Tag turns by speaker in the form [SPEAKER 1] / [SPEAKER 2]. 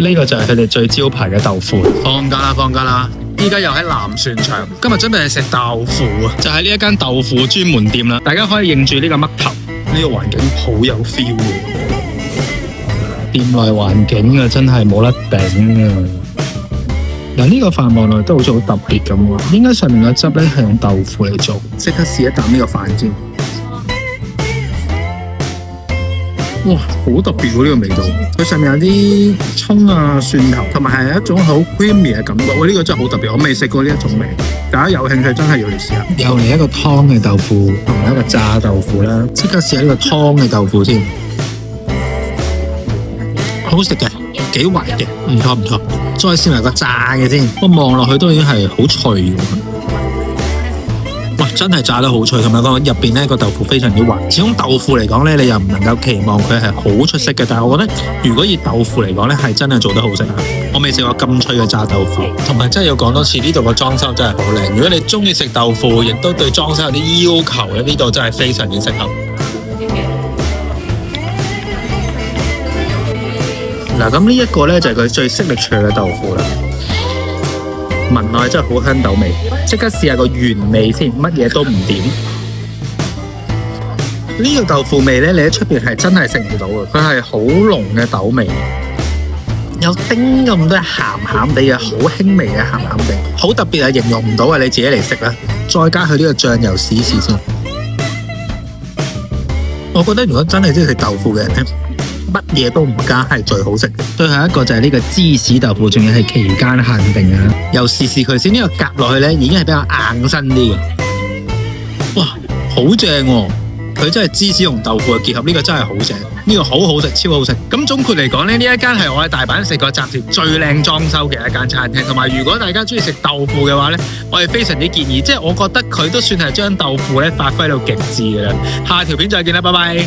[SPEAKER 1] 呢個就係佢哋最招牌嘅豆腐。
[SPEAKER 2] 放假啦，放假啦！依家又喺南船場，今日準備去食豆腐啊！
[SPEAKER 1] 就係呢一間豆腐專門店啦，大家可以認住呢個嘜頭，
[SPEAKER 2] 呢個環境好有 feel 喎。
[SPEAKER 1] 店內環境啊，真係冇得頂啊！嗱，呢個飯望落都好似好特別咁喎，應該上面個汁咧係用豆腐嚟做。
[SPEAKER 2] 即刻試一啖呢個飯先。哇，好特別喎呢個味道！佢上面有啲蔥啊、蒜頭，同埋係一種好 creamy 嘅感覺。哇，呢個真係好特別，我未食過呢一種味。大家有興趣真係要嚟試下。
[SPEAKER 1] 又嚟一個湯嘅豆腐，同埋一個炸豆腐啦。即刻試下呢個湯嘅豆腐先，好食嘅，幾滑嘅，唔錯唔錯。再試埋個炸嘅先，我望落去都已經係好脆嘅。哇，真係炸得好脆，同埋個入邊咧個豆腐非常之滑。始終豆腐嚟講咧，你又唔能夠期望佢係好出色嘅，但係我覺得如果以豆腐嚟講咧，係真係做得好食啊！我未食過咁脆嘅炸豆腐，同埋真係要講多次，呢度個裝修真係好靚。如果你中意食豆腐，亦都對裝修有啲要求咧，呢度真係非常之適合。嗱，咁呢一個咧就係佢最signature嘅豆腐啦。聞落去真係好香豆味，即刻試下個原味先，乜嘢都唔點。呢個豆腐味咧，你喺出邊係真係食唔到嘅，佢係好濃嘅豆味，有丁咁多鹹鹹地嘅，好輕微嘅鹹鹹地，好特別啊，形容唔到啊，你自己嚟食啦。再加佢呢個醬油試一試先。我覺得如果真係中意食豆腐嘅人咧，乜嘢都唔加係最好食嘅。最後一個就係呢個芝士豆腐，仲要係期間限定啊！又試試佢先，呢個夾落去咧已經係比較硬身啲嘅。哇，好正喎！佢真係芝士同豆腐嘅結合，呢個真係好正，呢個好好食，超好食。咁總括嚟講咧，呢一間係我喺大阪食過暫時最靚裝修嘅一間餐廳。同埋如果大家中意食豆腐嘅話咧，我係非常之建議，即係我覺得佢都算係將豆腐咧發揮到極致嘅啦。下條片再見啦，拜拜。